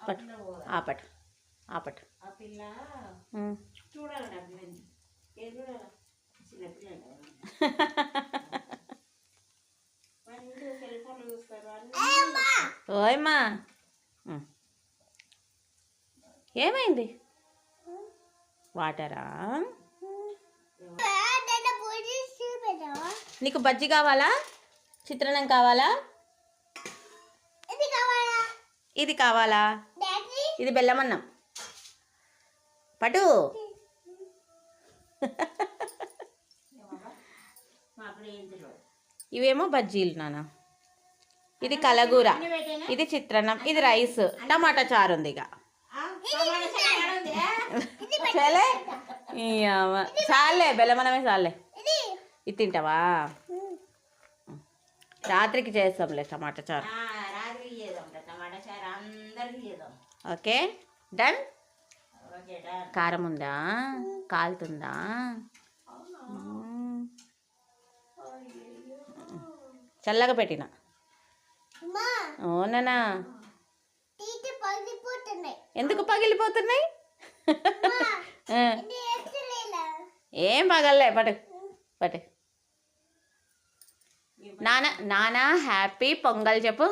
పట్టు ఆపట్ ఆపట్ ఓయమ్మా ఏమైంది వాటరా నీకు బజ్జి కావాలా చిత్రాన్నం కావాలా ఇది కావాలా ఇది బెల్లమన్నం పటు ఇవేమో బజ్జీలు నాన్న ఇది కలగూర ఇది చిత్రాన్నం ఇది రైస్ టమాటా చారు ఉంది ఇక చాలే చాలే బెల్లమన్నమే చాలే ఇది తింటావా రాత్రికి చేస్తాంలే టమాటా చారు ఓకే డన్ కారం ఉందా కాలుతుందా చల్లగా పెట్టిన అవునా ఎందుకు పగిలిపోతున్నాయి ఏం పగలలే పటు పటు నానా హ్యాపీ పొంగల్ చెప్పు